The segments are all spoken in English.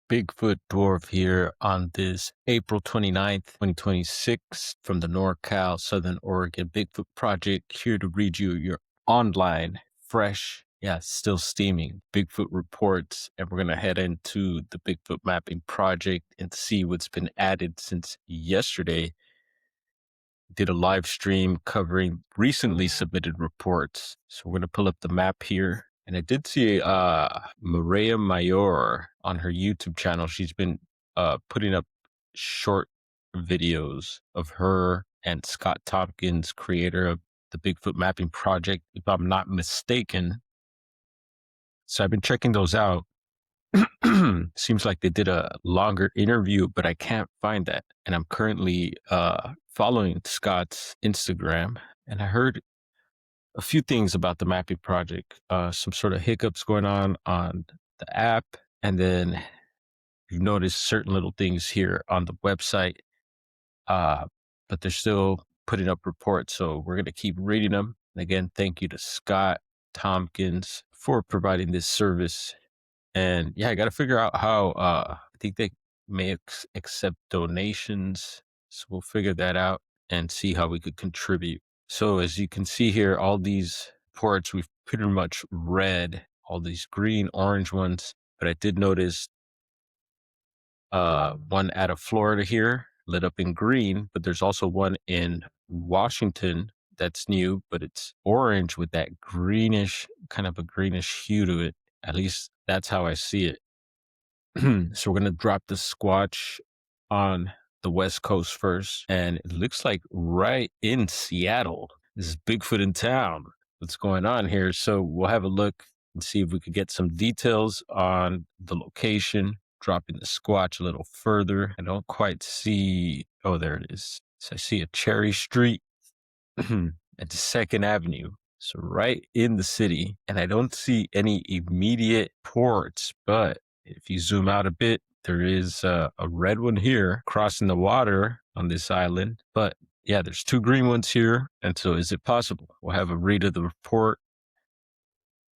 Bigfoot Dwarf here on this April 29th, 2026 from the NorCal, Southern Oregon Bigfoot Project, here to read you your online, fresh, still steaming Bigfoot reports. And we're going to head into the Bigfoot Mapping Project and see what's been added since yesterday. Did a live stream covering recently submitted reports. So we're going to pull up the map here. And I did see Maria Mayor on her YouTube channel. She's been putting up short videos of her and Scott Tompkins, creator of the Bigfoot Mapping Project, if I'm not mistaken. So I've been checking those out. Seems like they did a longer interview, but I can't find that. And I'm currently following Scott's Instagram, and I heard a few things about the mapping project, some sort of hiccups going on the app, and then you notice certain little things here on the website, but they're still putting up reports, so we're going to keep reading them. And again, thank you to Scott Tompkins for providing this service. And yeah, I got to figure out how, I think they may accept donations. So we'll figure that out and see how we could contribute. So as you can see here, all these reports, we've pretty much read all these green, orange ones, but I did notice one out of Florida here lit up in green, but there's also one in Washington that's new, but it's orange with that greenish, kind of a greenish hue to it. At least that's how I see it. So we're going to drop the Squatch on the West Coast first. And it looks like right in Seattle. This is Bigfoot in town. What's going on here? So we'll have a look and see if we could get some details on the location, dropping the Squatch a little further. I don't quite see. Oh, there it is. So I see a Cherry Street at the 2nd Avenue. So right in the city, and I don't see any immediate ports, but if you zoom out a bit, there is a red one here crossing the water on this island. But yeah, there's 2 green ones here. And so is it possible? We'll have a read of the report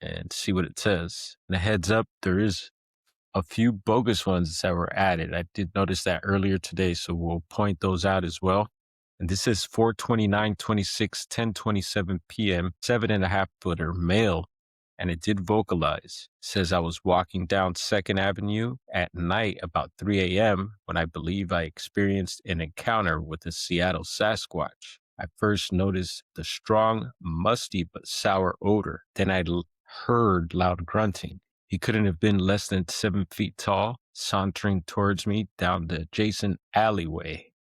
and see what it says. And a heads up, there is a few bogus ones that were added. I did notice that earlier today, so we'll point those out as well. And this is 4/29/26, 10:27 p.m., 7.5 footer male. And it did vocalize. It says, I was walking down 2nd Avenue at night about 3 a.m. when I believe I experienced an encounter with a Seattle Sasquatch. I first noticed the strong, musty but sour odor. Then I heard loud grunting. He couldn't have been less than 7 feet tall, sauntering towards me down the adjacent alleyway.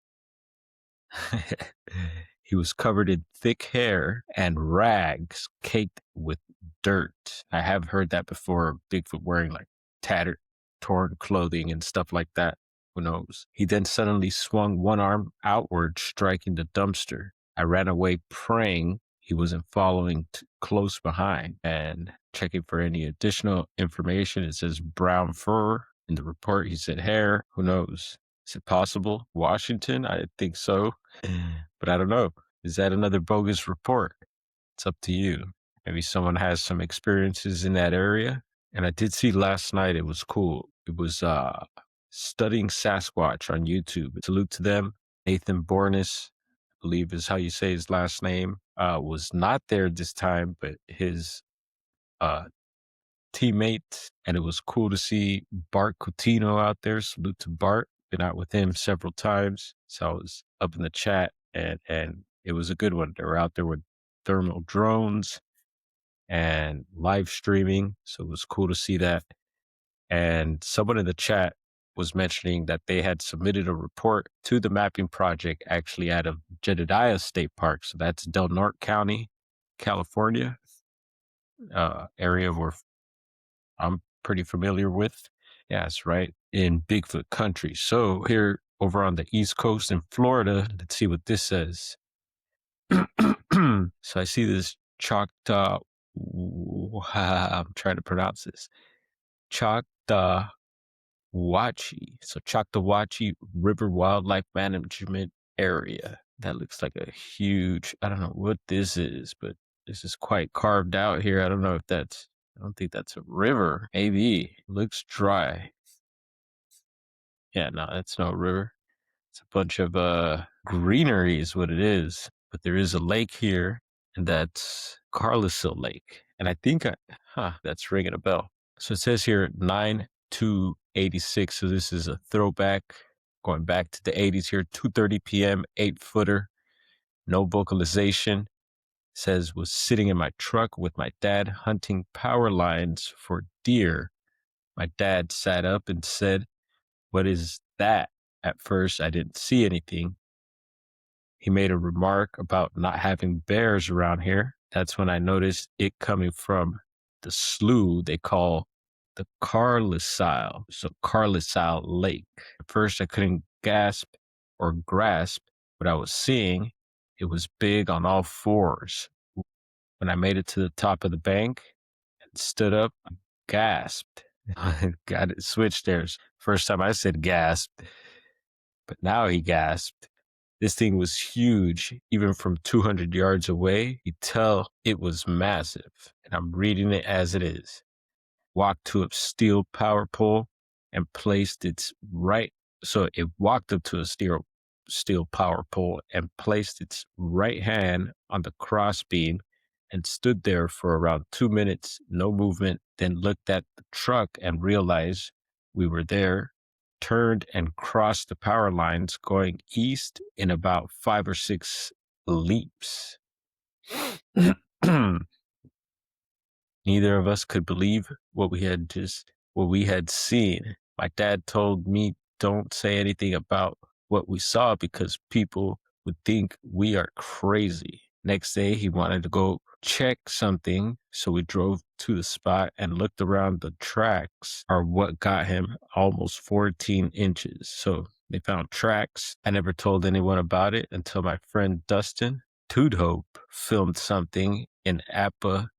He was covered in thick hair and rags caked with dirt. I have heard that before, Bigfoot wearing like tattered, torn clothing and stuff like that. Who knows? He then suddenly swung one arm outward, striking the dumpster. I ran away praying he wasn't following close behind, and checking for any additional information. It says brown fur. In the report, he said hair. Who knows? Is it possible? Washington? I think so. But I don't know. Is that another bogus report? It's up to you. Maybe someone has some experiences in that area. And I did see last night, it was cool. It was Studying Sasquatch on YouTube. Salute to them. Nathan Bornis, I believe is how you say his last name, was not there this time, but his teammate. And it was cool to see Bart Coutinho out there. Salute to Bart. Been out with him several times. So I was up in the chat, and it was a good one. They were out there with thermal drones and live streaming. So it was cool to see that. And someone in the chat was mentioning that they had submitted a report to the mapping project actually out of Jedediah State Park. So that's Del Norte County, California, area where I'm pretty familiar with. Yeah, it's right in Bigfoot country. So here over on the East Coast in Florida, let's see what this says. So I see this Choctaw, I'm trying to pronounce this, Choctawachi. So Choctawachi River Wildlife Management Area. That looks like a huge, I don't know what this is, but this is quite carved out here. I don't know if that's, I don't think that's a river. Maybe. Looks dry. Yeah, no, that's no river. It's a bunch of greenery is what it is. But there is a lake here, and that's Carlisle Lake. And I think that's ringing a bell. So it says here 9/2/86. So this is a throwback going back to the 80s here, 2:30 p.m., 8-footer, no vocalization. Says was sitting in my truck with my dad hunting power lines for deer. My dad sat up and said, "What is that?" At first, I didn't see anything. He made a remark about not having bears around here. That's when I noticed it coming from the slough they call the Carlisle, so Carlisle Lake. At first, I couldn't gasp or grasp what I was seeing. It was big on all fours. When I made it to the top of the bank and stood up, I gasped. Got it switched there. First time I said gasped, but now he gasped. This thing was huge. Even from 200 yards away, you tell it was massive. And I'm reading it as it is. Walked to a steel power pole and placed its right. So it walked up to a steel power pole and placed its right hand on the cross beam and stood there for around 2 minutes, no movement, then looked at the truck and realized we were there, turned and crossed the power lines going east in about 5 or 6 leaps. Neither of us could believe what we had seen. My dad told me don't say anything about what we saw because people would think we are crazy. Next day, he wanted to go check something, so we drove to the spot and looked around. The tracks are what got him almost 14 inches. So they found tracks. I never told anyone about it until my friend Dustin Tudhope filmed something in Apalachicola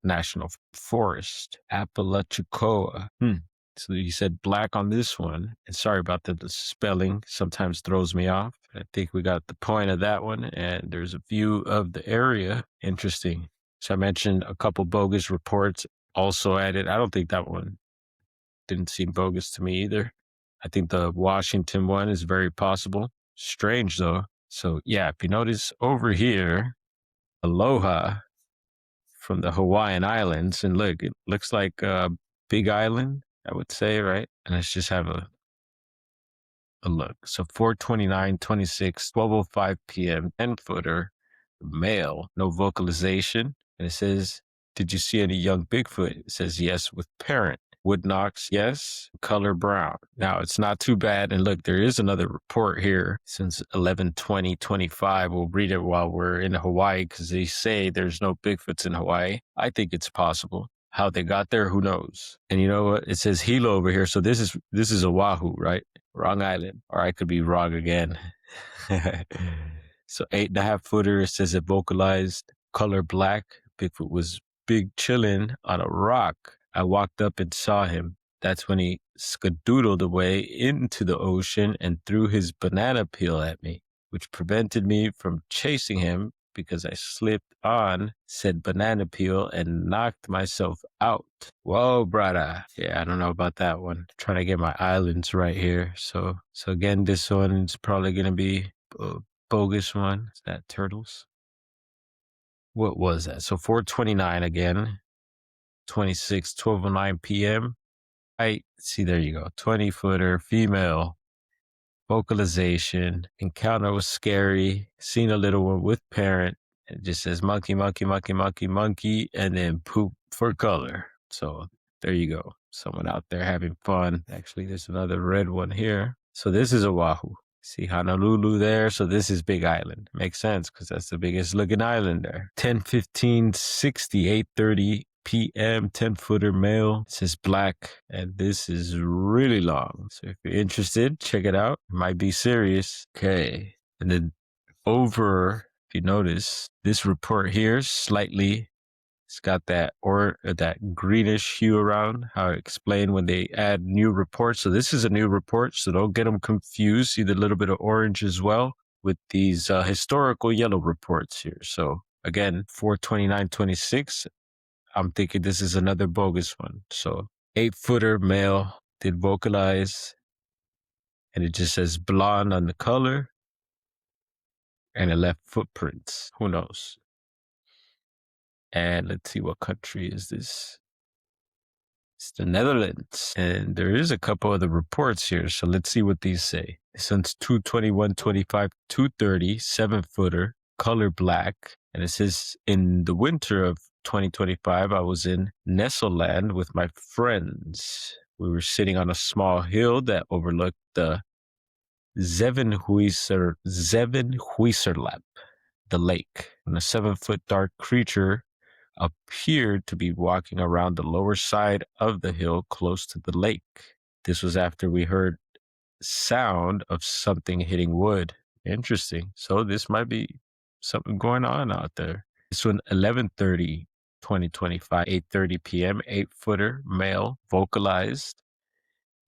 National Forest. Apalachicola. So you said black on this one. And sorry about the spelling. Sometimes throws me off. I think we got the point of that one. And there's a view of the area. Interesting. So I mentioned a couple bogus reports also added. I don't think that one didn't seem bogus to me either. I think the Washington one is very possible. Strange though. So yeah, if you notice over here, Aloha from the Hawaiian Islands. And look, it looks like a big island, I would say, right? And let's just have a look. So 4/29/26, 12:05 p.m., 10-footer, male, no vocalization. And it says, did you see any young Bigfoot? It says yes with parent. Wood knocks, yes, color brown. Now it's not too bad. And look, there is another report here since 11/20/25. We'll read it while we're in Hawaii because they say there's no Bigfoots in Hawaii. I think it's possible. How they got there, who knows? And you know what? It says Hilo over here. So this is Oahu, right? Wrong island. Or I could be wrong again. So 8.5-footer, it says it vocalized, color black. Bigfoot was big chilling on a rock. I walked up and saw him. That's when he skadoodled away into the ocean and threw his banana peel at me, which prevented me from chasing him because I slipped on said banana peel and knocked myself out. Whoa, brother. Yeah, I don't know about that one. Trying to get my islands right here. So again, this one is probably going to be a bogus one. Is that turtles? What was that? So 4/29 again. 26, 12:09 p.m. See, there you go. 20-footer, female, vocalization, encounter was scary, seen a little one with parent. It just says monkey, monkey, monkey, monkey, monkey, and then poop for color. So there you go. Someone out there having fun. Actually, there's another red one here. So this is Oahu. See Honolulu there. So this is Big Island. Makes sense because that's the biggest looking island there. 10/15/60, 8:30 p.m. 10-footer male. It says black, and this is really long. So if you're interested, check it out. It might be serious. Okay. And then over, if you notice, this report here slightly, it's got that that greenish hue around. How I explain when they add new reports. So this is a new report, so don't get them confused. See the little bit of orange as well with these historical yellow reports here. So again, 4/29/26. I'm thinking this is another bogus one. So 8-footer male, did vocalize, and it just says blonde on the color, and it left footprints. Who knows? And let's see, what country is this? It's the Netherlands. And there is a couple other reports here. So let's see what these say. This one's 221.25, 230, 7-footer, color black. And it says, in the winter of 2025, I was in Nesselland with my friends. We were sitting on a small hill that overlooked the Zevenhuiserlap, the lake. And a 7-foot dark creature appeared to be walking around the lower side of the hill close to the lake. This was after we heard sound of something hitting wood. Interesting. So this might be something going on out there. This one, 11:30, 2025, 8:30 p.m., 8-footer, male, vocalized.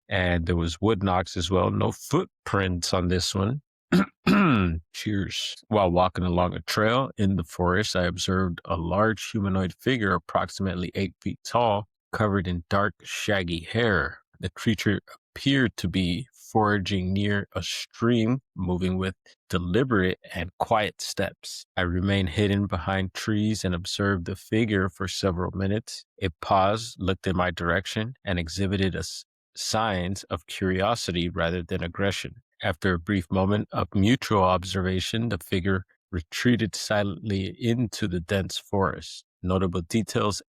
And there was wood knocks as well. No footprints on this one. Cheers. While walking along a trail in the forest, I observed a large humanoid figure approximately 8 feet tall, covered in dark, shaggy hair. The creature appeared to be foraging near a stream, moving with deliberate and quiet steps. I remained hidden behind trees and observed the figure for several minutes. It paused, looked in my direction, and exhibited signs of curiosity rather than aggression. After a brief moment of mutual observation, the figure retreated silently into the dense forest. Notable details: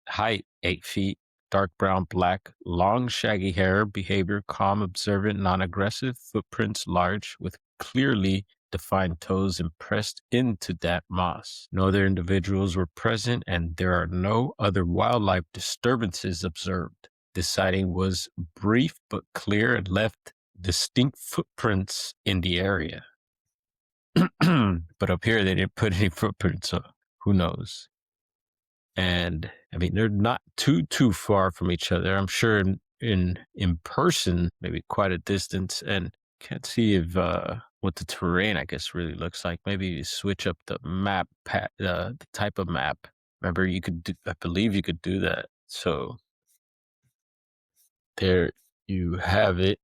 height 8 feet, dark brown, black, long shaggy hair, behavior calm, observant, non-aggressive, footprints large with clearly defined toes impressed into damp moss. No other individuals were present, and there are no other wildlife disturbances observed. This sighting was brief but clear and left distinct footprints in the area. But up here, they didn't put any footprints, so who knows? And I mean, they're not too far from each other. I'm sure in person, maybe quite a distance, and can't see if what the terrain, I guess, really looks like. Maybe you switch up the map, the type of map. Remember, you could do, I believe you could do that. So there you have it.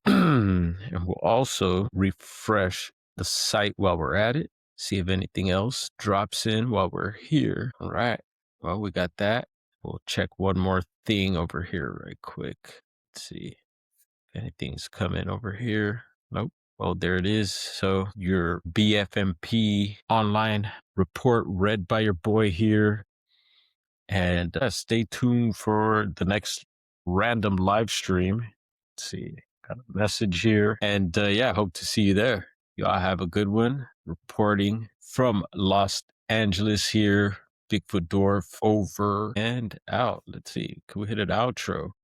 And we'll also refresh the site while we're at it, see if anything else drops in while we're here. All right. Well, we got that. We'll check one more thing over here right quick. Let's see if anything's coming over here. Nope. Well, there it is. So your BFMP online report read by your boy here. And stay tuned for the next random live stream. Let's see, got a message here. And yeah, hope to see you there. Y'all have a good one. Reporting from Los Angeles here. Bigfoot Dwarf over and out. Let's see, can we hit an outro?